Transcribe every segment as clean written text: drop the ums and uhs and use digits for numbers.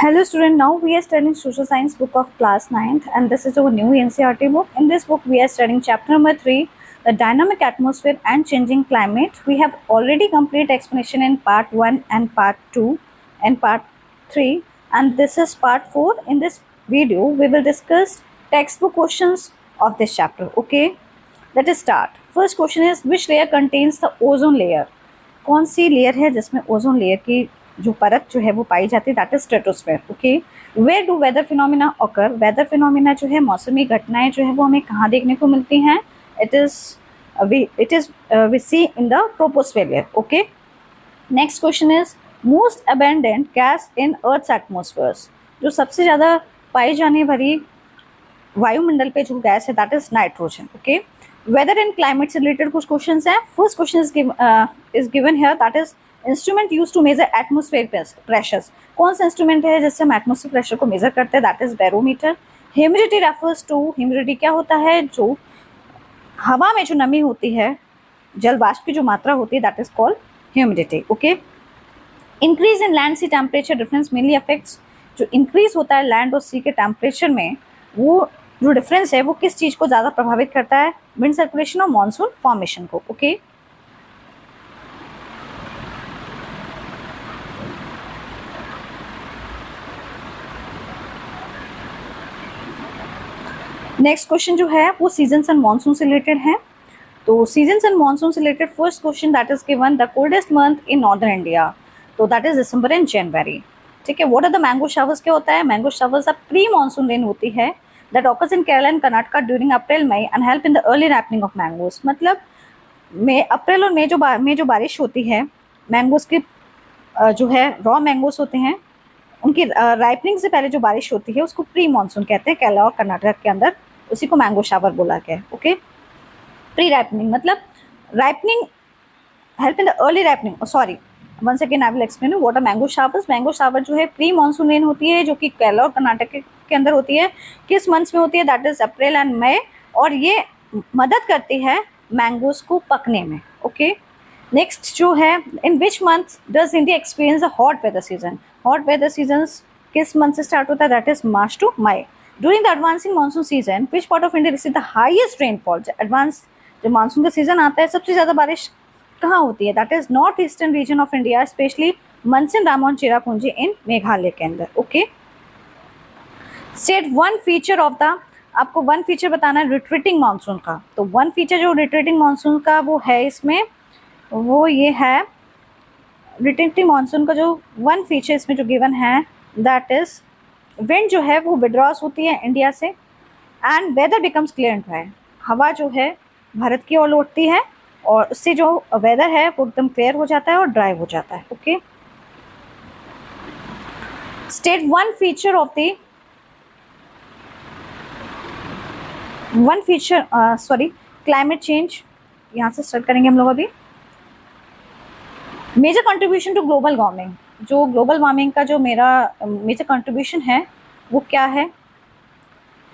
Hello student, now we are studying social science book of class 9th and this is our new NCERT book. In this book we are studying chapter number 3, the dynamic atmosphere and changing climate. We have already completed explanation in part 1 and part 2 and part 3 and this is part 4. In this video we will discuss textbook questions of this chapter. Okay, let us start. First question is, which layer contains the ozone layer? कौन सी layer है जिसमें ozone layer की जो परत जो है वो पाई जाती है, that is stratosphere. Okay, where do weather phenomena occur? Weather phenomena जो है, मौसमी घटनाएं जो है वो हमें कहाँ देखने को मिलती हैं? It is we see in the troposphere layer. Okay, next question is, most abundant gas in Earth's atmospheres? जो सबसे ज़्यादा पाई जाने वाली वायुमंडल पे जो गैस है, that is nitrogen. Okay, weather and climate से रिलेटेड कुछ क्वेश्चंस हैं. First question is given here, that is instrument use to measure atmosphere pressures. कौन सा इंस्ट्रूमेंट है जिससे हम एटमोस्फेयर प्रेशर को मेजर करते हैं? That is barometer. Humidity refers to, humidity क्या होता है? जो हवा में जो नमी होती है, जल वाष्प की जो मात्रा होती है, that is called humidity. Okay, increase in land sea temperature difference mainly affects. जो इंक्रीज होता है लैंड और सी के टेम्परेचर में, वो जो डिफरेंस है वो किस चीज को ज्यादा प्रभावित करता है? विंड सर्कुलेशन और मॉनसून फॉर्मेशन को. ओके, नेक्स्ट क्वेश्चन जो है वो सीजन्स एंड मॉनसून से रिलेटेड है. तो सीजन्स एंड मॉनसून से related first question, that is given, the coldest month in northern India. तो that is December and January. ठीक है, what are the mango showers? क्या होता है? Mango showers pre monsoon rain होती है that occurs in Kerala and Karnataka during April May and help in the early ripening of mangoes. मतलब मई, अप्रैल और मई जो बारिश होती है, मैंगोज की जो है रॉ मैंगोज होते हैं, उनकी राइपनिंग से पहले जो बारिश होती है उसको प्री मानसून कहते हैं केरला और कर्नाटक के अंदर. उसी को मैंगो शावर बोला गया है. ओके, प्री राइपनिंग मतलब ripening, help in the early ripening. Sorry, once again I will explain you what are mango showers. Mango shower जो है प्री मानसून रेन होती है, जो कि केरला और कर्नाटक के अंदर होती है. किस मंथ्स में होती है? दैट इज अप्रैल एंड मई. और ये मदद करती है मैंगोज को पकने में. ओके, नेक्स्ट जो है, in which month does India experience the hot weather season? Hot weather season किस मंथ से स्टार्ट होता है? That is March to May. During the advancing monsoon season which part of India receive the highest rainfall? Advance जब monsoon का season आता है, सबसे ज़्यादा बारिश कहाँ होती है? That is north eastern region of India, specially Mawsynram Cherrapunji in Meghalaya के अंदर. Okay, state one feature of the, आपको वन फीचर बताना है रिट्रीटिंग मानसून का. तो वन फीचर जो रिट्रीटिंग मानसून का वो है इसमें, वो ये है, रिट्रीटिंग मानसून का जो वन फीचर इसमें जो गिवन है, दैट इज विंड जो है वो विड्रॉस होती है इंडिया से and weather becomes clear and dry. हवा जो है भारत की ओर लौटती है और उससे जो वेदर है वो एकदम क्लियर हो जाता है और ड्राई हो जाता है. Okay, state one feature of the, one feature, sorry, climate change. यहाँ से स्टार्ट करेंगे हम लोग अभी. Major contribution to global warming. जो ग्लोबल वार्मिंग का जो मेरा मेजर कंट्रीब्यूशन है वो क्या है?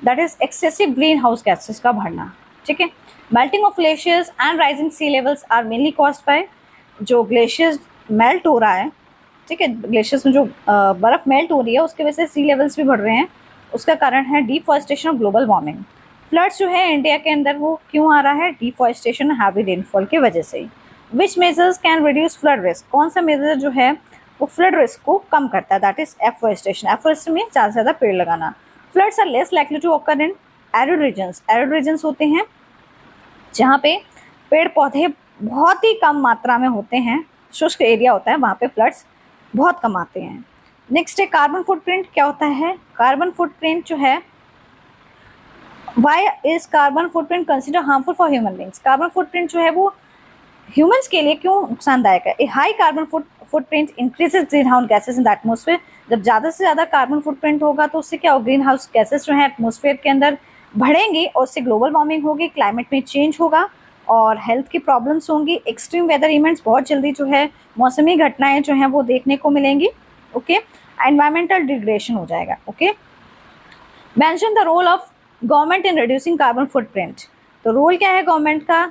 That is excessive greenhouse gases का बढ़ना. ठीक है, melting of glaciers and rising sea levels are mainly caused by, जो ग्लेशियर्स मेल्ट हो रहा है, ठीक है, ग्लेशियर्स में जो बर्फ़ मेल्ट हो रही है उसकी वजह से सी लेवल्स भी बढ़ रहे हैं. उसका कारण है डिफॉरेस्टेशन और ग्लोबल वार्मिंग. फ्लड्स जो है इंडिया के अंदर वो क्यों आ रहा है? डिफॉरेस्टेशन, हैवी रेनफॉल की वजह से. विच measures can reduce flood risk? कौन सा मेजर जो है वो फ्लड रिस्क को कम करता है? That is afforestation. एफॉरेस्टेशन में ज़्यादा से ज़्यादा पेड़ लगाना. Floods are less likely to occur in arid regions. Arid regions होते हैं जहाँ पे पेड़ पौधे बहुत ही कम मात्रा में होते हैं, शुष्क एरिया होता है, वहाँ पे फ्लड्स बहुत कम आते हैं. नेक्स्ट है कार्बन फुटप्रिंट. क्या होता है कार्बन फुटप्रिंट जो है? Why is carbon footprint consider harmful for human beings? Carbon footprint जो है वो ह्यूमंस के लिए क्यों नुकसानदायक है? A high carbon footprint increases green house gases in the atmosphere. जब ज़्यादा से ज़्यादा कार्बन फुटप्रिंट होगा तो उससे क्या होगा? ग्रीन हाउस गैसेज जो है एटमोसफेयर के अंदर बढ़ेंगी और उससे ग्लोबल वार्मिंग होगी, क्लाइमेट में चेंज होगा और हेल्थ की प्रॉब्लम्स होंगी. एक्सट्रीम वेदर इवेंट्स बहुत जल्दी जो है मौसमी घटनाएं जो हैं वो देखने को मिलेंगी. ओके, एनवायरमेंटल डिग्रेडेशन हो जाएगा. Okay, mention the role of government in reducing carbon footprint. तो रोल क्या है गवर्नमेंट का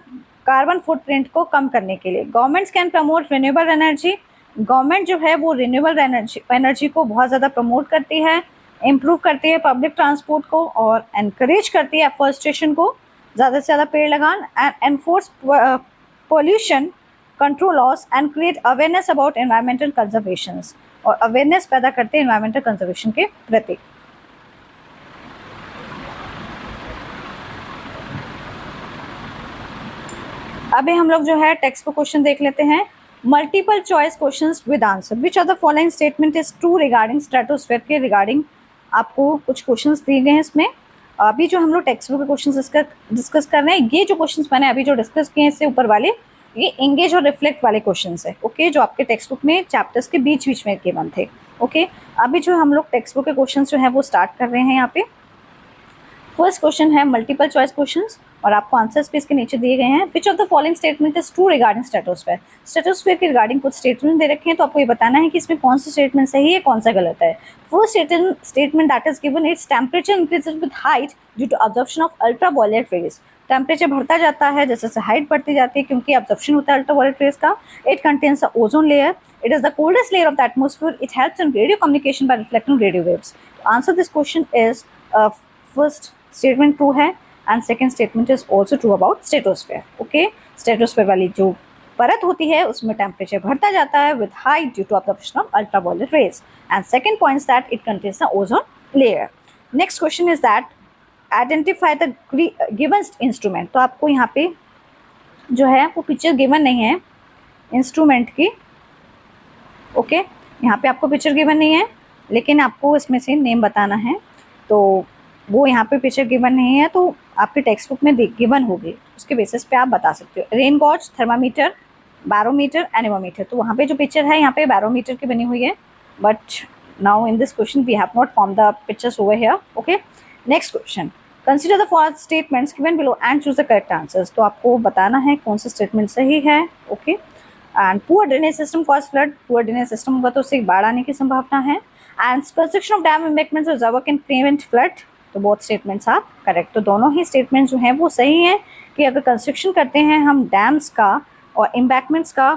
कार्बन फुटप्रिंट को कम करने के लिए? Governments can promote renewable energy government जो है वो रिन्यूएबल एनर्जी को बहुत ज़्यादा प्रमोट करती है, इम्प्रूव करती है पब्लिक ट्रांसपोर्ट को और एनकरेज करती है एफॉरेस्टेशन को, ज़्यादा से ज़्यादा पेड़ लगान and enforce pollution control loss and create awareness about environmental conservation, और अवेयरनेस पैदा करते हैं एनवायरमेंटल कंजर्वेशन के प्रति। अभी हम लोग जो है टेक्स्ट बुक क्वेश्चन देख लेते हैं। Multiple choice questions with answer, which of the following statement is true regarding stratosphere के रिगार्डिंग आपको कुछ क्वेश्चंस दिए गए हैं इसमें। अभी जो हम लोग टेक्स्ट बुक के क्वेश्चंस डिस्कस कर रहे हैं, ये जो क्वेश्चंस मैंने अभी जो डिस्कस किए हैं इससे ऊपर वाले, ये एंगेज और रिफ्लेक्ट वाले क्वेश्चंस है, ओके, जो आपके टेक्स्ट बुक में चैप्टर्स के बीच बीच में गिवन थे, ओके। अभी जो हम लोग टेक्स्ट बुक के क्वेश्चंस जो है वो स्टार्ट कर रहे हैं यहाँ पे। फर्स्ट क्वेश्चन है मल्टीपल चॉइस क्वेश्चंस और आपको आंसर्स भी इसके नीचे दिए गए हैं। विच of the following statement is true regarding stratosphere, stratosphere के रिगार्डिंग कुछ स्टेटमेंट दे रखे हैं, तो आपको ये बताना है कि इसमें कौन सा स्टेटमेंट सही है, कौन सा गलत है। First statement that is given, it's temperature increases with height due to absorption of ultraviolet rays, temperature बढ़ता जाता है जैसे जैसे हाइट बढ़ती जाती है क्योंकि ऑब्जर्प्शन होता है अल्ट्रावायलेट रेज का। It contains the ozone layer, it is the coldest layer of the atmosphere, it helps in radio communication by reflecting radio waves. Answer this question is first statement true है and second statement is also true about stratosphere, okay. Stratosphere वाली जो परत होती है उसमें temperature बढ़ता जाता है with height due to absorption of ultraviolet rays, and second point that it contains the ozone layer. Next question is that identify the given instrument, तो आपको यहाँ पे जो है वो पिक्चर गिवन नहीं है इंस्ट्रूमेंट की, ओके, यहाँ पे आपको पिक्चर गिवन नहीं है लेकिन आपको इसमें से नेम बताना है, तो वो यहाँ पे पिक्चर गिवन नहीं है तो आपके टेक्स्ट बुक में गिवन होगी, उसके बेसिस पे आप बता सकते हो। Rain gauge, thermometer, barometer, anemometer, तो वहाँ पे जो पिक्चर है यहाँ पे बैरोमीटर की बनी हुई है, but now in this question we have not form the pictures over here, okay. Next question, consider the following statements given below and choose the correct answers, तो आपको बताना है कौन सा स्टेटमेंट सही है, okay. And poor drainage system cause flood, poor drainage system होगा तो उससे बाढ़ आने की संभावना है। And construction of dam embankments और रिजर्वर कैन प्रिवेंट फ्लड, तो बोथ स्टेटमेंट्स आर करेक्ट। तो दोनों ही स्टेटमेंट्स जो हैं वो सही हैं कि अगर कंस्ट्रक्शन करते हैं हम डैम्स का और एम्बैंकमेंट्स का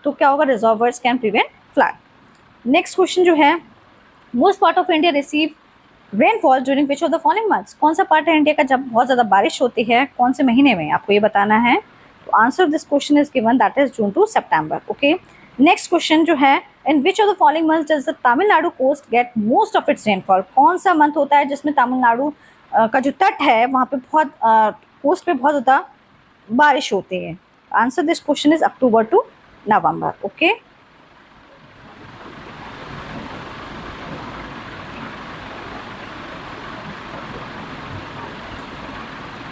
तो क्या होगा, reservoirs can prevent flood. Next question जो है, most part of India receive rainfall during which of the following months, कौन सा पार्ट है इंडिया का जब बहुत ज़्यादा बारिश होती है, कौन से महीने में, आपको ये बताना है। तो answer this question is given that is June to September, okay. Next question जो है, in which of the following months does the Tamil Nadu coast get most of its rainfall, कौन सा मंथ होता है जिसमें तमिलनाडु का जो तट है वहाँ पे बहुत कोस्ट पे बहुत ज़्यादा बारिश होती है। Answer this question is October to November, okay.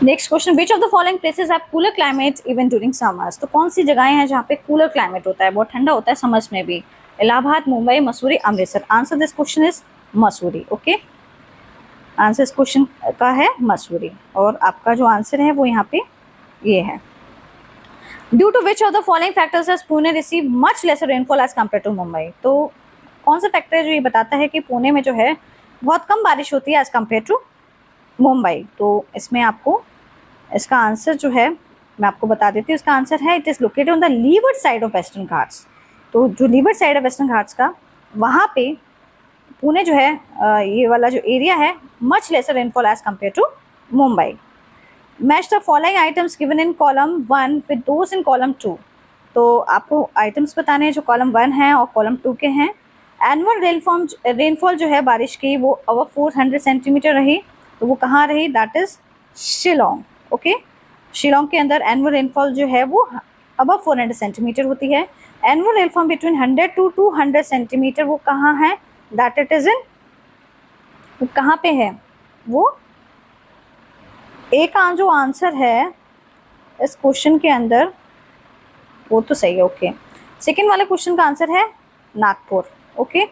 Next question, which of the following places have cooler climate even during summers, तो कौन सी जगहें हैं जहाँ पे कूलर क्लाइमेट होता है, बहुत ठंडा होता है समर्स में भी। Allahabad, Mumbai, Mussoorie, Amritsar. Answer this question is Mussoorie, okay. Answer इस क्वेश्चन का है मसूरी, और आपका जो आंसर है वो यहाँ पे ये है। Due to which of the following factors has Pune receive much lesser rainfall as compare to Mumbai, तो कौन सा फैक्टर है जो ये बताता है कि पुणे में जो है बहुत कम बारिश होती है एज कम्पेयर टू मुंबई। तो इसमें आपको इसका आंसर जो है मैं आपको बता देती हूँ, इसका आंसर है it is located on the levered side of western Ghats, तो जो लीवर्ड साइड है वेस्टर्न घाट्स का वहाँ पे पुणे जो है ये वाला जो एरिया है much lesser rainfall as compare to Mumbai. Match the following items given in column 1 with those in column 2, तो आपको आइटम्स बताने हैं जो कॉलम 1 है और कॉलम 2 के हैं। एनुअल रेनफॉल जो है बारिश की वो ओवर 400 सेंटीमीटर रही, तो वो कहाँ रही, that is Shillong, okay. Shillong के अंदर एनुअल रेनफॉल जो है वो अबव 400 सेंटीमीटर होती है। Annual rainfall between 100 to 200 centimetre वो कहाँ है, दैट इट इज इन, वो कहाँ पे है, वो एक जो आंसर है इस क्वेश्चन के अंदर वो तो सही है, ओके। सेकेंड वाले क्वेश्चन का आंसर है नागपुर, ओके।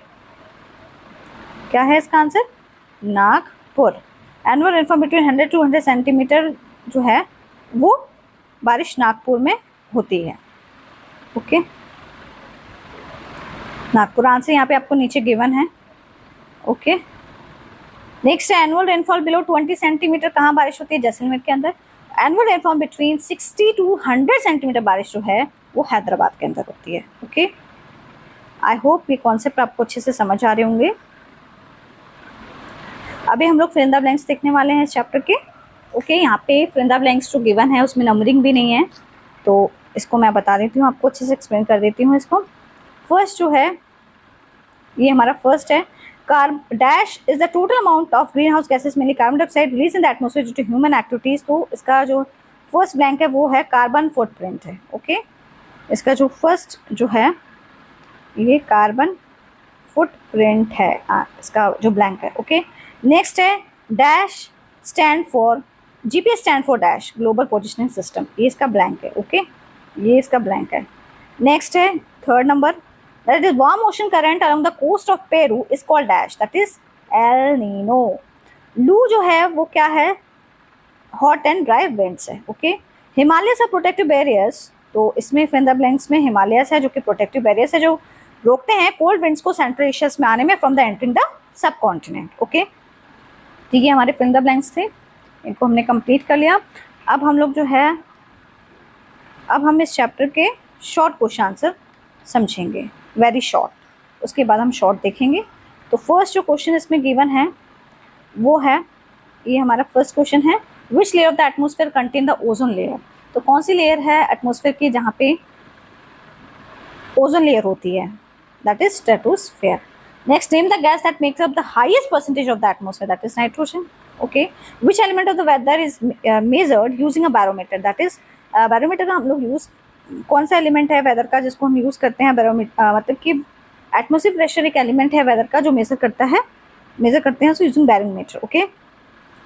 क्या है इसका answer, Nagpur. Annual rainfall between 100 to 200 centimetre जो है वो बारिश नागपुर में होती है, ओके। नागपुर आंसर यहाँ पे आपको नीचे गिवन है, ओके। नेक्स्ट है एनुअल रेनफॉल बिलो 20 सेंटीमीटर कहाँ बारिश होती है, जैसलमेर के अंदर। Annual rainfall between 60 to 100 centimetre बारिश जो है वो हैदराबाद के अंदर होती है, ओके। आई होप ये कॉन्सेप्ट आपको अच्छे से समझ आ रहे होंगे। अभी हम लोग फिल इन द ब्लैंक्स देखने वाले हैं इस चैप्टर के। ओके, यहाँ पे फिल इन द ब्लैंक्स जो गिवन है उसमें नंबरिंग भी नहीं है, तो इसको मैं बता देती हूँ, आपको अच्छे से एक्सप्लेन कर देती हूँ इसको। फर्स्ट जो है, ये हमारा फर्स्ट है, dash is the total amount of green house gases mainly carbon dioxide release in the atmosphere due to human activities. तो इसका जो फर्स्ट ब्लैंक है वो है कार्बन फुटप्रिंट है। ओके, इसका जो फर्स्ट जो है ये कार्बन फुटप्रिंट है, इसका जो ब्लैंक है। ओके, नेक्स्ट है dash stand for, GPS stand for dash global positioning system, ये इसका ब्लैंक है। ओके, ये इसका ब्लैंक है। नेक्स्ट है third number, that is warm ocean current around the coast of Peru is called dash, that is El Nino. Loo जो है वो क्या है, हॉट एंड ड्राई विंड्स है। Okay, Himalayas are protective barriers, तो इसमें फिल इन द ब्लैंक्स में हिमालयस है जो कि प्रोटेक्टिव बैरियर्स है, जो रोकते हैं कोल्ड विंड्स को सेंट्रल एशिया में आने में फ्रॉम द एंट्रिंग द सब कॉन्टिनेंट। ओके, ठीक है, हमारे फिल इन द ब्लैंक्स थे, इनको हमने कंप्लीट कर लिया। अब हम लोग जो है, अब हम इस चैप्टर के शॉर्ट क्वेश्चन आंसर समझेंगे, वेरी शॉर्ट, उसके बाद हम शॉर्ट देखेंगे। तो फर्स्ट जो क्वेश्चन इसमें गिवन है वो है, ये हमारा फर्स्ट क्वेश्चन है, which layer of the atmosphere contain the ozone layer. तो कौन सी लेयर है एटमोसफेयर की जहाँ पे ओजोन लेयर होती है, that is stratosphere. Next, name the gas that makes up the highest percentage of the atmosphere, that is nitrogen. Okay, which element of the weather is measured using a barometer, that is barometer का हम लोग use, कौन सा element है weather का जिसको हम use करते हैं बैरोमीटर, मतलब कि एटमोसफियर प्रेशर एक एलिमेंट है वेदर का जो मेजर करता है, मेजर करते हैं using barometer. Okay,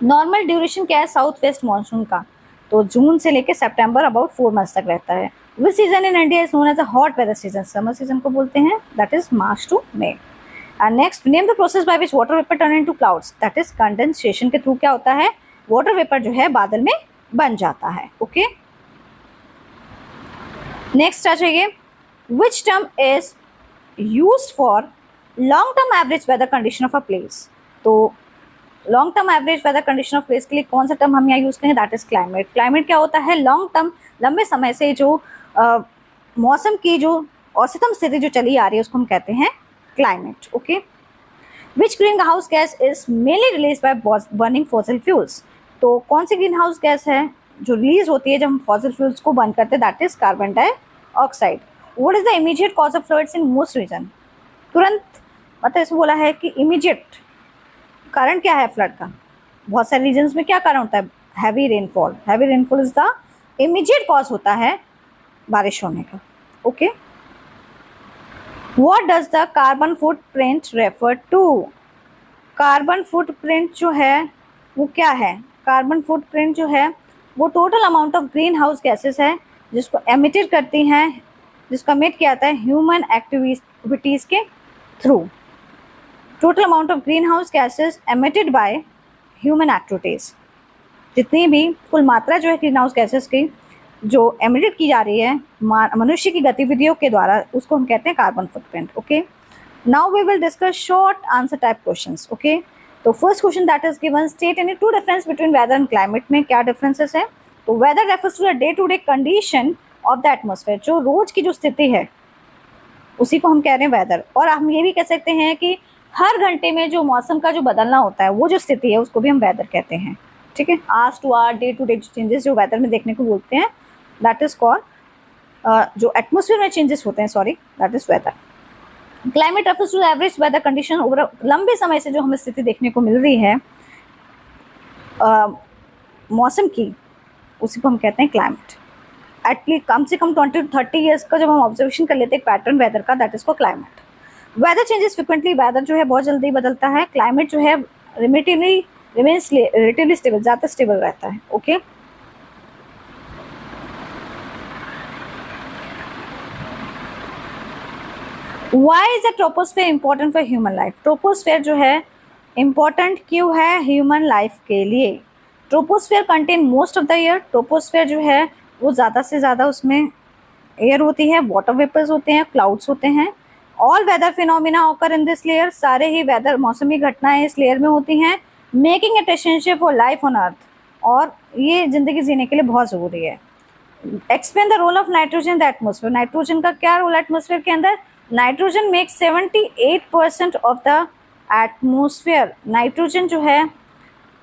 normal duration क्या है साउथ वेस्ट मानसून का, तो जून से लेकर सितंबर अबाउट 4 मंथ्स तक रहता है। Which season in India is known as a hot weather season, summer season को बोलते हैं, that is March to May. And next, name the process by which water vapour turn into clouds, that is condensation के थ्रू क्या होता है, water vapour जो है बादल में बन जाता है। ओके, नेक्स्ट आ जाइए, which term is used for long term average weather condition of a place. तो long term average weather condition of place के लिए कौन सा टर्म हम यहाँ यूज करें, दैट इज क्लाइमेट। क्लाइमेट क्या होता है, लॉन्ग टर्म, लंबे समय से जो मौसम की जो औसतम स्थिति जो चली आ रही है उसको हम कहते हैं climate. Okay, which green house gas is mainly release by burning fossil fuels. तो कौन सी ग्रीन हाउस गैस है जो रिलीज होती है जब हम फॉसिल फ्यूल्स को बर्न करते हैं, that is carbon dioxide. What is the immediate cause of floods in most region, तुरंत, मतलब इसमें बोला है कि इमीडिएट कारण क्या है फ्लड का, बहुत सारे रीजन्स में क्या कारण होता है, heavy rainfall, heavy rainfall is the immediate cause होता है बारिश होने का। Okay, what does the carbon footprint refer to, carbon footprint जो है वो क्या है, कार्बन फुटप्रिंट जो है वो total amount of greenhouse gases है जिसको एमिटेड करती हैं, जिसको एमिट किया जाता है ह्यूमन एक्टिविटीज़ के through, total amount of green house gases emitted by human activities, जितनी भी कुल मात्रा जो है ग्रीन हाउस गैसेज की जो एमिटेड की जा रही है मनुष्य की गतिविधियों के द्वारा, उसको हम कहते हैं carbon footprint. Okay, now we will discuss short answer type questions. Okay, तो first question that is given, state any two difference between weather and climate, में क्या डिफरेंसेस है। तो weather refers to the day to day condition of the atmosphere, जो रोज की जो स्थिति है उसी को हम कह रहे हैं वेदर। और हम ये भी कह सकते हैं कि हर घंटे में जो मौसम का जो बदलना होता है वो जो स्थिति है उसको भी हम वेदर कहते हैं। ठीक है, hours to hour, day to day changes जो वेदर में देखने को बोलते हैं, दैट इज कॉल्ड, जो एटमोसफियर में चेंजेस होते हैं, sorry, that is weather. Climate refers to average weather condition over लंबे समय से जो हमें स्थिति देखने को मिल रही है मौसम की, उसी को हम कहते हैं क्लाइमेट। एटलीस्ट कम से कम 20 to 30 ईयर्स का जब हम ऑब्जर्वेशन कर लेते हैं पैटर्न वेदर का, दैट इज को climate. Weather changes frequently, weather जो है बहुत जल्दी बदलता है। क्लाइमेट जो है रिलेटिवली स्टेबल, ज़्यादा स्टेबल रहता है। Okay, why is the troposphere important for human life. Troposphere जो है इंपॉर्टेंट क्यों है ह्यूमन लाइफ के लिए। Troposphere contain most of the air, troposphere जो है वो ज़्यादा से ज़्यादा उसमें एयर होती है, वाटर वेपर्स होते हैं, क्लाउड्स होते हैं। All weather phenomena occur in this layer, सारे ही वेदर मौसमी घटनाएं इस लेयर में होती हैं। Making it essential for life on earth, और ये ज़िंदगी जीने के लिए बहुत ज़रूरी है। Explain the role of nitrogen the atmosphere, nitrogen का क्या रोल है एटमोसफेयर के अंदर। Nitrogen makes 78% of the atmosphere. Nitrogen जो है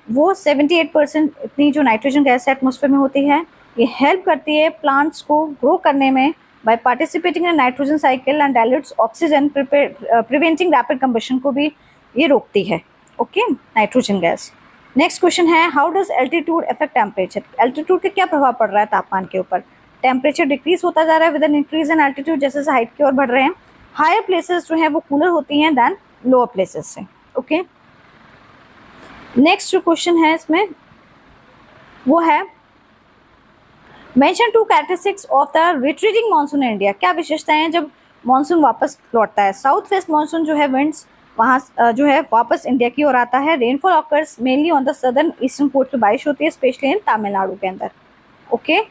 वो 78% इतनी जो नाइट्रोजन गैस एटमोसफेयर में होती है, ये हेल्प करती है प्लांट्स को ग्रो करने में by participating in nitrogen cycle and dilutes oxygen, preventing rapid combustion को भी ये रोकती है। Okay, nitrogen gas. Next question है, how does altitude affect temperature. Altitude का क्या प्रभाव पड़ रहा है तापमान के ऊपर। टेम्परेचर डिक्रीज होता जा रहा है with an increase in altitude, जैसे जैसे हाइट की ओर बढ़ रहे हैं। हायर प्लेसेस जो है वो कूलर होती हैं दैन लोअर प्लेसेस से। ओके, नेक्स्ट जो क्वेश्चन है इसमें वो है, mention to characteristics of the retreating monsoon in India. क्या विशेषताएं हैं जब मानसून वापस लौटता है। साउथ वेस्ट मानसून जो है विंड्स वहाँ जो है वापस इंडिया की ओर आता है। Rainfall occurs mainly on the southern eastern coast पे बारिश होती है, स्पेशली इन तमिलनाडु के अंदर। ओके,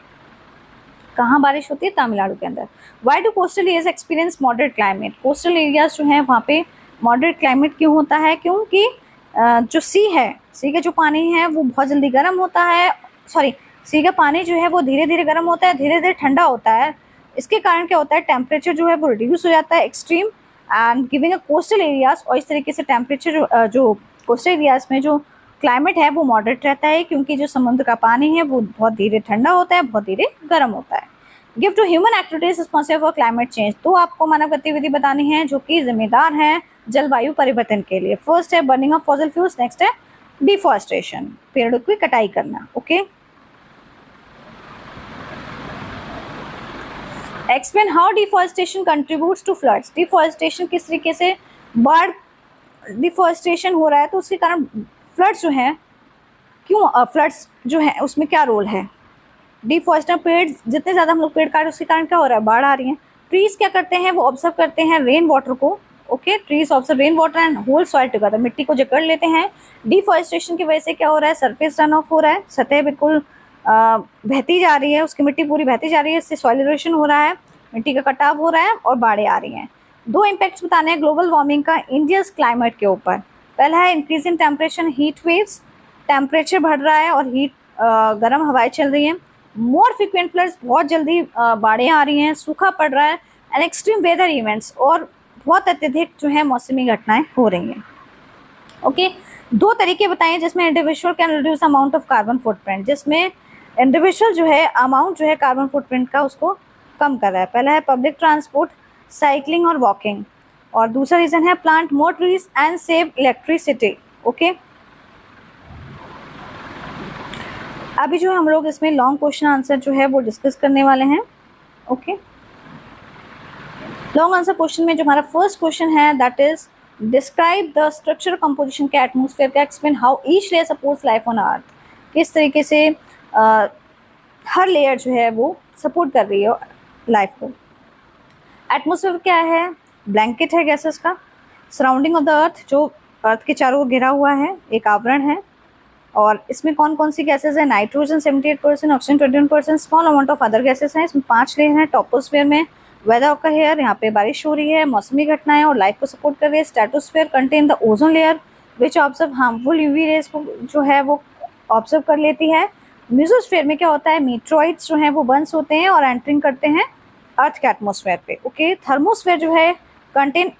कहाँ बारिश होती है, तमिलनाडु के अंदर। Why do coastal areas experience moderate climate. Coastal areas जो है वहाँ पे मॉडरेट क्लाइमेट क्यों होता है, क्योंकि जो सी है, सी का जो पानी है वो बहुत जल्दी गर्म होता है, सॉरी सी का पानी जो है वो धीरे धीरे गर्म होता है, धीरे धीरे ठंडा होता है। इसके कारण क्या होता है, टेम्परेचर जो है वो रिड्यूस हो जाता है extreme and giving a coastal areas. और इस तरीके से टेम्परेचर जो कोस्टल एरियाज में जो क्लाइमेट है वो मॉडरेट रहता है, क्योंकि जो समुद्र का पानी है वो बहुत धीरे ठंडा होता है, बहुत धीरे गर्म होता है। Give to human activities responsible for climate change. तो आपको मानव गतिविधि बतानी है जो कि जिम्मेदार है जलवायु परिवर्तन के लिए। फर्स्ट है burning of fossil fuels, next है डिफॉरेस्टेशन, पेड़ों की कटाई करना। Okay, explain how deforestation contributes to floods. Deforestation किस तरीके से, बाढ़ डिफॉरेस्टेशन हो रहा है तो उसके कारण फ्लड्स जो है, क्यों फ्लड्स जो है उसमें क्या रोल है। डिफॉरेस्टर, पेड़ जितने ज़्यादा हम लोग पेड़ काट उसके कारण क्या हो रहा है, बाढ़ आ रही है। ट्रीज क्या करते हैं, वो ऑब्जर्व करते हैं रेन वाटर को। Okay, trees observe rain water and hold soil together, मिट्टी को जकड़ लेते हैं। डिफॉरेस्टेशन की वजह से क्या हो रहा है, सरफेस रन ऑफ हो रहा है, सतह बिल्कुल बहती जा रही है, उसकी मिट्टी पूरी बहती जा रही है, इससे सॉइल इरोशन हो रहा है, मिट्टी का कटाव हो रहा है और बाढ़ें आ रही हैं। दो इम्पैक्ट्स बताने हैं ग्लोबल वार्मिंग का इंडियस क्लाइमेट के ऊपर। पहला है increase in temperature, heat waves, temperature बढ़ रहा है और हीट गर्म हवाएं चल रही हैं। मोर फ्रिक्वेंट फ्लड्स, बहुत जल्दी बाढ़ें आ रही हैं, सूखा पड़ रहा है, एंड एक्सट्रीम वेदर इवेंट्स, और बहुत अत्यधिक जो है मौसमी घटनाएं हो रही हैं। ओके, दो तरीके बताए जिसमें individual can reduce amount of carbon footprint, जिसमें इंडिविजुअल जो है अमाउंट जो है कार्बन फुटप्रिंट का उसको कम कर रहा है। पहला है पब्लिक ट्रांसपोर्ट, साइकिलिंग और वॉकिंग, और दूसरा रीजन है plant more trees and save electricity. Okay, अभी जो हम लोग इसमें लॉन्ग क्वेश्चन आंसर जो है वो डिस्कस करने वाले हैं। ओके, लॉन्ग आंसर क्वेश्चन में जो हमारा फर्स्ट क्वेश्चन है that is describe the structure composition के एटमॉस्फेयर का, explain how each layer supports life on अर्थ। किस तरीके से हर लेयर जो है वो सपोर्ट कर रही है लाइफ को। एटमॉस्फेयर क्या है, ब्लैंकेट है गैसेस का, सराउंडिंग ऑफ द अर्थ, जो अर्थ के चारों ओर घिरा हुआ है, एक आवरण है। और इसमें कौन कौन सी गैसेस है, nitrogen 78%, oxygen 21%, small amount of other gases हैं। इसमें 5 लेयर हैं। टॉपोस्फेयर में वेदर का हेयर, यहाँ पे बारिश हो रही है, मौसमी घटनाएं और लाइफ को सपोर्ट कर रही है। Stratosphere contain the ozone layer which observe harmful UV rays को जो है वो ऑब्जर्व कर लेती है। मेसोस्फेयर में क्या होता है, मीट्रॉइड्स जो हैं वो बर्न्स होते हैं और एंटरिंग करते हैं अर्थ के एटमॉस्फेयर पे। ओके, थर्मोस्फेयर जो है कंटेन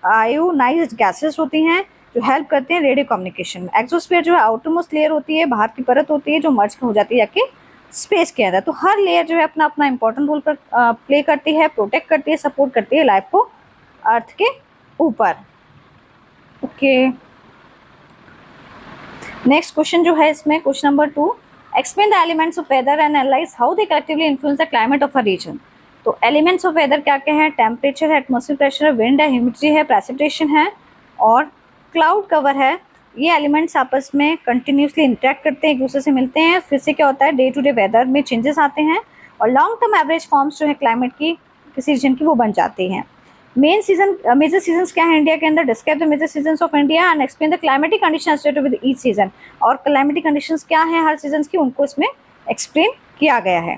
आयोनाइज्ड गैसेस होती हैं जो हेल्प करते हैं रेडियो कम्युनिकेशन में। एक्सोस्फेयर जो है आउटर मोस्ट लेयर होती है, बाहर की परत होती है जो मर्ज हो जाती है जाके स्पेस के अंदर। तो हर लेयर जो है अपना अपना इंपॉर्टेंट रोल प्ले करती है, प्रोटेक्ट करती है, सपोर्ट करती है लाइफ को अर्थ के ऊपर। ओके, नेक्स्ट क्वेश्चन जो है इसमें question number 2, explain the elements of weather and analyse how they collectively influence the climate of a region. तो एलिमेंट्स ऑफ वेदर क्या क्या है, टेम्परेचर है, एटमॉस्फेयर प्रेशर है, विंड है, ह्यूमिडिटी है, प्रेसिपिटेशन है और क्लाउड कवर है। ये एलिमेंट्स आपस में कंटिन्यूसली इंटरेक्ट करते हैं, एक दूसरे से मिलते हैं, फिर से क्या होता है डे टू डे वेदर में चेंजेस आते हैं और लॉन्ग टर्म एवरेज फॉर्म्स जो है क्लाइमेट की किसी रीजन की वो बन जाती हैं। मेजर सीजन्स क्या है इंडिया के अंदर, describe the major seasons of India and explain the climatic condition associated with each season. और क्लाइमेटिक कंडीशंस क्या है हर सीजन्स की, उनको इसमें एक्सप्लेन किया गया है।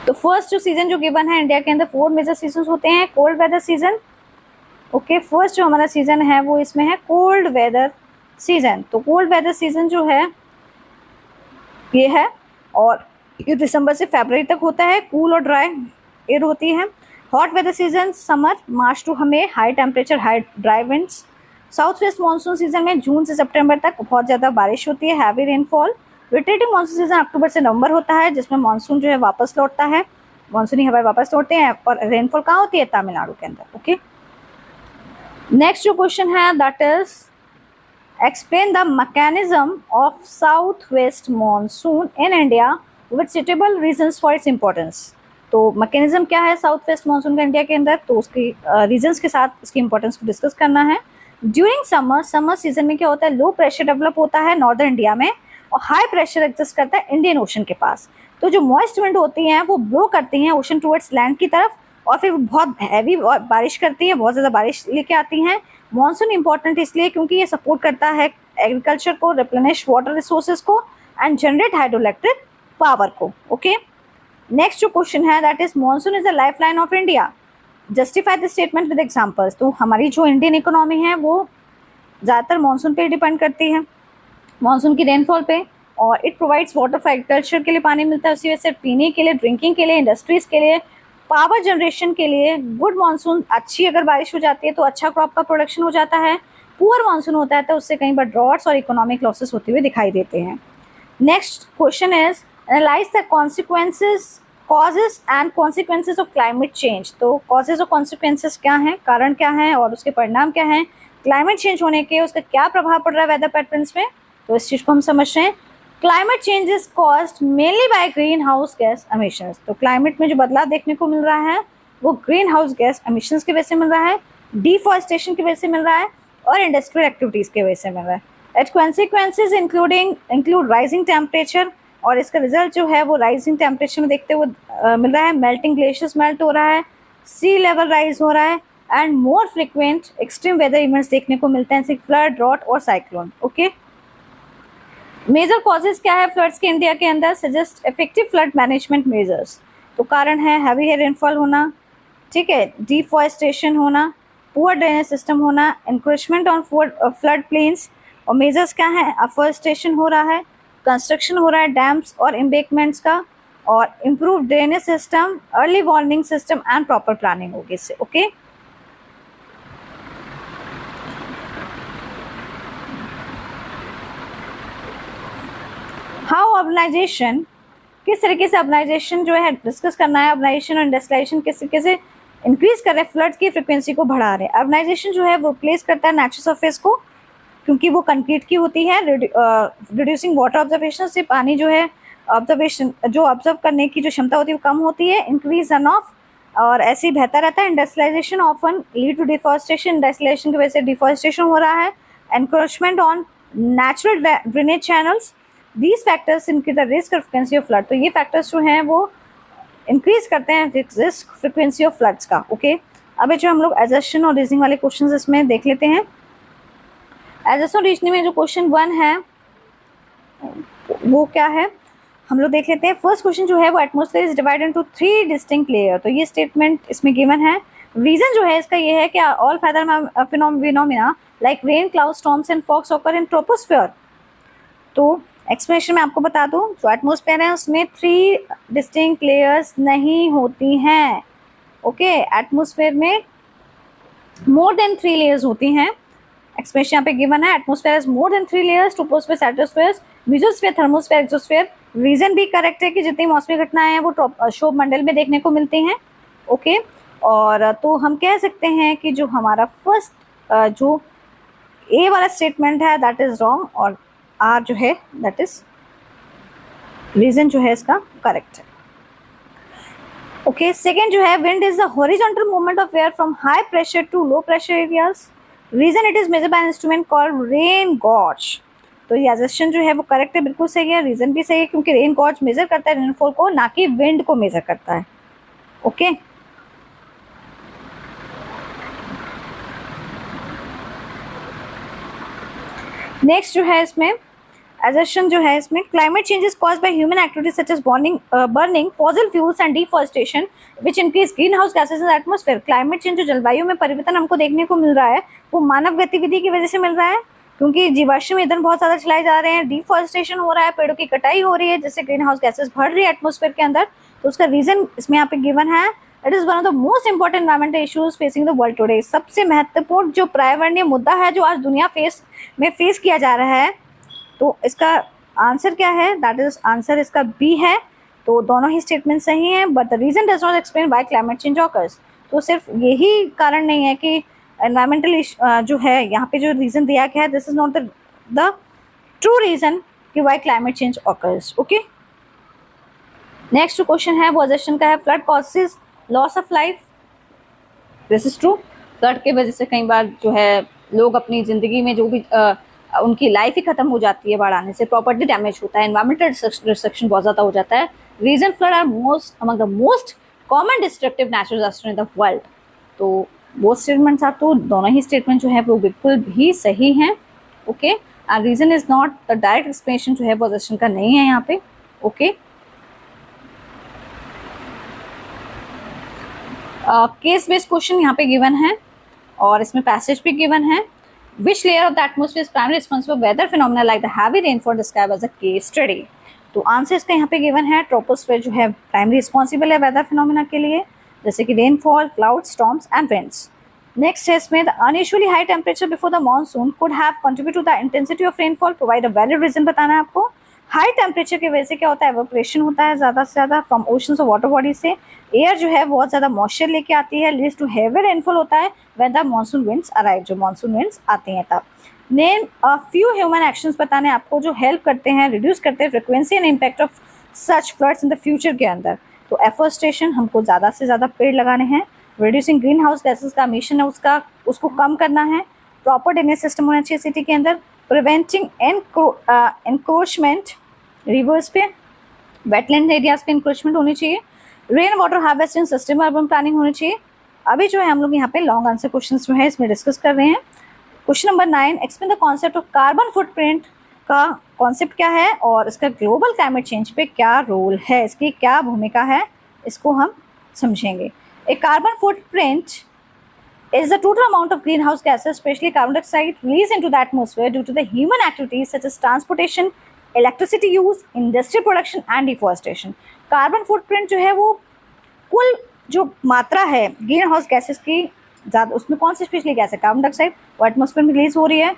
तो फर्स्ट जो सीजन जो गिवन है इंडिया के अंदर 4 मेजर सीजन्स होते हैं। Cold weather season, okay, first जो हमारा सीजन है वो इसमें है कोल्ड वेदर सीजन। तो कोल्ड वेदर सीजन जो है ये है और ये दिसंबर से फरवरी तक होता है, कूल और ड्राई एयर होती है। Hot weather season summer March to हमें, high temperature high dry winds. South west monsoon season में जून से सितंबर तक बहुत ज़्यादा बारिश होती है, heavy rainfall. Rotating monsoon season अक्टूबर से नवंबर होता है, जिसमें मानसून जो है वापस लौटता है, मानसूनी हवाएं वापस लौटते हैं, और रेनफॉल कहाँ होती है, तमिलनाडु के अंदर। ओके, नेक्स्ट जो क्वेश्चन है that is explain the mechanism of south west monsoon in India with suitable reasons for its importance. तो मैकेनिज्म क्या है साउथ वेस्ट मानसून का इंडिया के अंदर, तो उसकी रीजंस के साथ इसकी इंपॉर्टेंस को डिस्कस करना है। ड्यूरिंग समर सीजन में क्या होता है, लो प्रेशर डेवलप होता है नॉर्दर्न इंडिया में, और हाई प्रेशर एग्जिस्ट करता है इंडियन ओशन के पास। तो जो मॉइस्ट विंड होती हैं वो ब्लो करती हैं ओशन टुवर्ड्स लैंड की तरफ, और फिर बहुत हैवी बारिश करती है, बहुत ज़्यादा बारिश लेके आती हैं। मॉनसून इंपॉर्टेंट इसलिए क्योंकि ये सपोर्ट करता है एग्रीकल्चर को, रिप्लेनिश वाटर रिसोर्सेज को, and generate hydro electric power को। ओके, नेक्स्ट जो क्वेश्चन है that is monsoon is the life line of India, justify this statement with examples. तो हमारी जो इंडियन इकोनॉमी है वो ज़्यादातर मानसून पे डिपेंड करती है, मानसून की रेनफॉल पे, और it provides water for agriculture के लिए पानी मिलता है, उसी वजह से पीने के लिए, ड्रिंकिंग के लिए, इंडस्ट्रीज के लिए, पावर जनरेशन के लिए। गुड मानसून, अच्छी अगर बारिश हो जाती है तो अच्छा क्रॉप का प्रोडक्शन हो जाता है। पुअर मानसून होता है तो उससे कई बार ड्रॉट्स और इकोनॉमिक लॉसेस होते हुए दिखाई देते हैं। Next question is analyse the consequences, causes and consequences of climate change. तो कॉजेज और कॉन्सिक्वेंसेज क्या हैं, कारण क्या हैं, और उसके परिणाम क्या हैं, क्लाइमेट चेंज होने के उसका क्या प्रभाव पड़ रहा है वेदर पैटर्न्स में। तो इस चीज़ को हम समझ रहे हैं। Climate change is caused mainly by green house gas emissions. तो क्लाइमेट में जो बदलाव देखने को मिल रहा है वो ग्रीन हाउस गैस एमिशंस की वजह से मिल रहा है, डिफॉरेस्टेशन की वजह से मिल रहा है, और इंडस्ट्रियल एक्टिविटीज़ की वजह से मिल रहा है। At consequences include rising temperature, और इसका रिजल्ट जो है वो राइजिंग टेम्परेचर में देखते हुए मिल रहा है। मेल्टिंग ग्लेशियर्स मेल्ट हो रहा है, सी लेवल राइज हो रहा है, and more frequent extreme weather events देखने को मिलते हैं, जैसे फ्लड, ड्रॉट और साइक्लोन। ओके, मेजर कॉजेज क्या है फ्लड्स के इंडिया के अंदर, suggest effective flood management measures. तो कारण है हैवी रेनफॉल होना, ठीक है, डिफॉरेस्टेशन होना, पुअर ड्रेनेज सिस्टम होना, इंक्रोचमेंट ऑन फ्लड प्लेन्स, और मेजर्स क्या है, अफॉरेस्टेशन हो रहा है, कंस्ट्रक्शन हो रहा है डैम्स और एम्बैंकमेंट्स का, और improve drainage system, early warning system and proper planning होगी इससे। ओके, हाउ अर्बनाइजेशन, किस तरीके से अर्बनाइजेशन जो है डिस्कस करना है, अर्बनाइजेशन और इंडस्ट्रियलाइजेशन किस तरीके से इंक्रीज कर रहे हैं, फ्लड की फ्रिक्वेंसी को बढ़ा रहे हैं। अर्बनाइजेशन जो है वो रिप्लेस करता है नेचुरल सरफेस को, क्योंकि वो कंक्रीट की होती है, रिड्यूसिंग वाटर ऑब्जर्वेशन से पानी जो है ऑब्जर्वेशन जो ऑब्जर्व करने की जो क्षमता होती है वो कम होती है, इंक्रीज रन ऑफ, और ऐसे ही बहता रहता है। Industrialisation often lead to deforestation, industrialisation की वजह से डिफॉरेस्टेशन हो रहा है, encroachment on natural drainage channels, these factors increase the risk of frequency of flood. तो ये फैक्टर्स जो हैं वो इंक्रीज करते हैं रिस्क फ्रिक्वेंसी ऑफ फ्लड्स का। ओके, अब जो हम लोग एजर्शन और रीजनिंग वाले क्वेश्चंस इसमें देख लेते हैं। एजर्शन और रीजनिंग में जो क्वेश्चन 1 है वो क्या है हम लोग देख लेते हैं। फर्स्ट क्वेश्चन जो है वो atmosphere is divided into 3 distinct layer. तो ये स्टेटमेंट इसमें गिवन है। रीजन जो है इसका ये है कि all weather phenomena like rain, cloud, storms and fogs occur in troposphere. तो एक्सप्लेनेशन में आपको बता दूं, जो एटमॉस्फेयर है उसमें 3 डिस्टिंक्ट लेयर्स नहीं होती हैं। ओके, एटमॉस्फेयर में मोर देन 3 लेयर्स होती हैं। एक्सप्रेशन यहाँ पे गिवन है, atmosphere is more than 3 layers, troposphere, stratosphere, mesosphere, thermosphere, exosphere. Reason भी करेक्ट है कि जितनी मौसमी घटनाएं हैं वो क्षोभ मंडल में देखने को मिलती हैं। ओके, और तो हम कह सकते हैं कि जो हमारा फर्स्ट जो ए वाला स्टेटमेंट है दैट इज रॉन्ग, और आर जो है दैट इज रीजन जो है इसका करेक्ट है। ओके, सेकेंड जो है wind is the horizontal movement of air from high pressure to low pressure areas. Reason it is measured by an instrument called rain gauge. तो ये एजर्शन जो है वो करेक्ट है, बिल्कुल सही है। रीजन भी सही है क्योंकि रेन गॉज मेजर करता है रेनफॉल को, ना कि विंड को मेजर करता है। ओके, नेक्स्ट जो है इसमें एजर्शन जो है इसमें climate change is caused by human activities such as burning fossil fuels and deforestation which increase green house gases in atmosphere. Climate change जो जलवायु में परिवर्तन हमको देखने को मिल रहा है वो मानव गतिविधि की वजह से मिल रहा है, क्योंकि जीवाश्म ईंधन बहुत ज़्यादा चलाए जा रहे हैं, डिफॉरेस्टेशन हो रहा है, पेड़ों की कटाई हो रही है जिससे ग्रीन हाउस गैसेज बढ़ रही है एटमॉस्फेयर के अंदर। तो उसका रीजन इसमें यहाँ पे गिवन है, it is one of the most important environmental issues facing the world today. सबसे महत्वपूर्ण जो पर्यावरणीय मुद्दा है जो आज दुनिया फेस किया जा रहा है। तो इसका आंसर क्या है? दैट इज आंसर इसका बी है। तो दोनों ही स्टेटमेंट सही हैं, but the reason does not explain why climate change occurs. तो सिर्फ यही कारण नहीं है कि एनवायरमेंटल जो है यहाँ पे जो रीजन दिया गया है, this is not the true reason कि why climate change occurs. Okay, next question है पोजीशन का है, flood causes loss of life. This is true. Flood के वजह से कई बार जो है लोग अपनी ज़िंदगी में जो भी उनकी लाइफ ही खत्म हो जाती है बाढ़ आने से, प्रॉपर्टी डैमेज होता है, एनवायरमेंटल डिस्ट्रक्शन बहुत ज़्यादा हो जाता है। Reason flood are most among the most common destructive natural disaster in the world. तो वो स्टेटमेंट्स आप तो दोनों ही स्टेटमेंट जो है वो बिल्कुल भी सही हैं। Okay, and reason is not the direct explanation जो है पोजीशन का नहीं है यहाँ पे। ओके, केस बेस्ड क्वेश्चन यहाँ पे गिवन है और इसमें पैसेज भी गिवन है। Which layer of the atmosphere is primary responsible weather phenomena like the heavy rainfall describe as a case study. तो आंसर इसका यहाँ पे गिवन है, ट्रोपोस्फेयर जो है प्राइमरी रिस्पॉन्सिबल है वेदर फिनोमेना के लिए, जैसे कि rainfall, cloud, storms and winds. Next है इसमें, the unusually high temperature before the monsoon could have contribute to the intensity of rainfall, provide a valid reason बताना है आपको। हाई टेम्परेचर की वजह से क्या होता है, एवोपरेशन होता है ज़्यादा से ज़्यादा फ्रॉम ओशंस और वाटर बॉडी से, एयर जो है बहुत ज़्यादा मॉइस्चर लेके आती है, लीड्स टू हेवी रेनफॉल होता है when the monsoon winds arrive, जो मानसून विंड्स आती हैं तब। Name a few human actions बताने आपको जो हेल्प करते हैं, रिड्यूस करते हैं frequency and impact of such floods in the future के अंदर। तो एफोरेस्टेशन, हमको ज़्यादा से ज़्यादा पेड़ लगाने हैं, रिड्यूसिंग ग्रीन हाउस गैसेज का एमिशन है उसको कम करना है, प्रॉपर ड्रेनेज सिस्टम होना चाहिए सिटी के अंदर, प्रिवेंटिंग एनक्रोचमेंट रिवर्स पे, वेटलैंड एरियाज पे इंक्रोचमेंट होनी चाहिए, rain water harvesting system urban planning होनी चाहिए। अभी जो है हम लोग यहाँ पे लॉन्ग आंसर क्वेश्चन जो है इसमें डिस्कस कर रहे हैं। Question number 9, explain the concept of carbon footprint का कॉन्सेप्ट क्या है और इसका ग्लोबल क्लाइमेट चेंज पे क्या रोल है, इसकी क्या भूमिका है, इसको हम समझेंगे। A carbon footprint is the total amount of greenhouse gases, especially carbon dioxide, released into the atmosphere due to the human activities such as transportation, electricity use, industrial production and deforestation. Carbon footprint जो है वो कुल जो मात्रा है green house gases की ज़्यादा, उसमें कौन सी स्पेशली गैस है, कार्बन डाइऑक्साइड, वो एटमोसफेयर में रिलीज हो रही है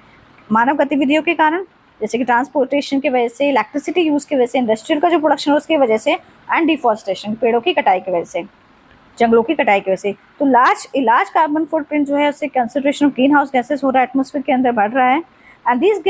मानव गतिविधियों के कारण, जैसे कि ट्रांसपोर्टेशन की वजह से, इलेक्ट्रिसिटी यूज़ की वजह से, इंडस्ट्रियल का जो प्रोडक्शन है उसकी वजह से, एंड डिफॉरेस्टेशन, पेड़ों की कटाई की वजह से, जंगलों की कटाई की वजह से। तो लार्ज कार्बन फुटप्रिंट जो है उससे concentration of greenhouse gases हो रहा है, एटमोसफेयर के अंदर बढ़ रहा है, एंड दीज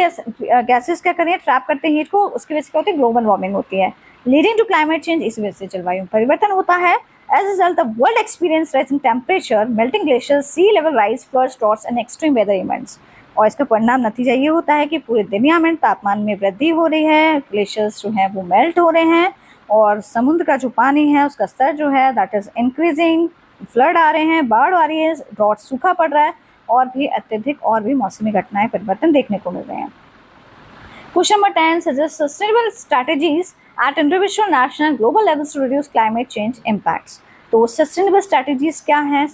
गैसेस क्या करें, ट्रैप करते हैं हीट को, उसकी वजह से क्या होती है, ग्लोबल वार्मिंग होती है, लीडिंग टू क्लाइमेट चेंज। इस वजह से जलवायु परिवर्तन होता है। As a result the world experience rising temperature, melting glaciers, sea level rise, floods, droughts and extreme weather events. और इसका परिणाम नतीजा ये होता है कि पूरी दुनिया में तापमान में वृद्धि हो रही है, ग्लेशियर्स जो हैं वो मेल्ट हो रहे हैं, और समुद्र का जो पानी है उसका स्तर जो है दैट इज इंक्रीजिंग, फ्लड आ रहे हैं, बाढ़ आ रही है, ड्रॉट सूखा पड़ रहा है, और भी अत्यधिक और भी मौसमी घटनाएं परिवर्तन देखने को मिल रहे हैं। Question number 10 suggest sustainable strategies at individual, national, global levels to reduce climate change impacts. तो सस्टेनेबल स्ट्रैटेजीज क्या हैं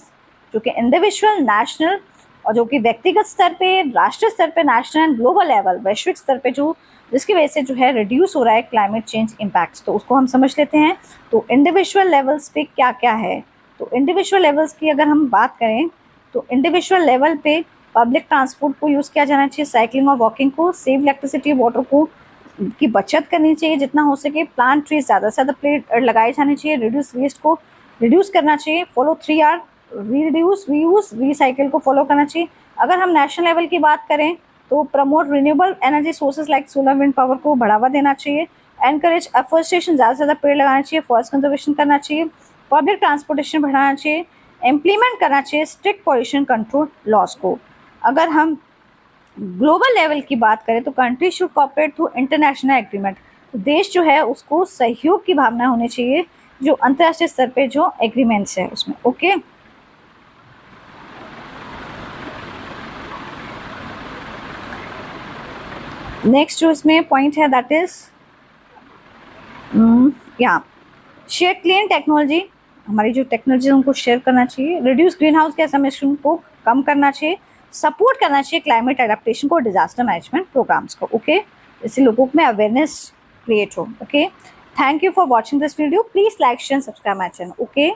जो कि इंडिविजुअल, नेशनल और जो कि व्यक्तिगत स्तर पे, राष्ट्रीय स्तर पे, नेशनल एंड ग्लोबल लेवल, वैश्विक स्तर पे जो जिसकी वजह से जो है रिड्यूस हो रहा है क्लाइमेट चेंज इम्पैक्ट्स। तो उसको हम समझ लेते हैं। तो इंडिविजुअल लेवल्स पे क्या क्या है, तो इंडिविजुअल लेवल्स की अगर हम बात करें तो इंडिविजुअल लेवल पे पब्लिक ट्रांसपोर्ट को यूज़ किया जाना चाहिए, साइकिलिंग और वॉकिंग को, सेव इलेक्ट्रिसिटी, वाटर को की बचत करनी चाहिए जितना हो सके, प्लांट ट्रीज ज़्यादा से ज़्यादा पेड़ लगाए जाने चाहिए, रिड्यूस वेस्ट को रिड्यूस करना चाहिए, follow 3R, reduce, reuse, recycle को फॉलो करना चाहिए। अगर हम नेशनल लेवल की बात करें तो promote renewable energy sources like solar, wind power को बढ़ावा देना चाहिए, एनकरेज एफोरेस्टेशन, ज़्यादा से ज़्यादा पेड़ लगाना चाहिए, फॉरेस्ट कंजर्वेशन करना चाहिए, पब्लिक ट्रांसपोर्टेशन बढ़ाना चाहिए, इम्प्लीमेंट करना चाहिए स्ट्रिक्ट पॉल्यूशन कंट्रोल लॉज को। अगर हम ग्लोबल लेवल की बात करें तो country should cooperate through international agreement, तो देश जो है उसको सहयोग की भावना होनी चाहिए जो अंतर्राष्ट्रीय स्तर पे जो एग्रीमेंट्स है उसमें। ओके, नेक्स्ट जो इसमें पॉइंट है दैट इज यहाँ शेयर क्लीन टेक्नोलॉजी, हमारी जो टेक्नोलॉजी उनको शेयर करना चाहिए, reduce green house gas emission को कम करना चाहिए, सपोर्ट करना चाहिए क्लाइमेट एडेप्टेशन को, डिजास्टर मैनेजमेंट प्रोग्राम्स को। ओके, इससे लोगों में अवेयरनेस क्रिएट हो। Okay, thank you for watching this video, please like share subscribe my channel. Okay.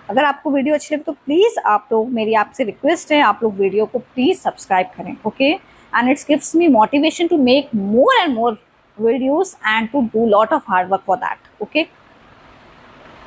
अगर आपको वीडियो अच्छी लगे तो प्लीज़ आप लोग, मेरी आपसे रिक्वेस्ट है, आप लोग वीडियो को प्लीज़ सब्सक्राइब करें, okay. And it's gives me motivation to make more and more videos and to do lot of hard work for that, okay।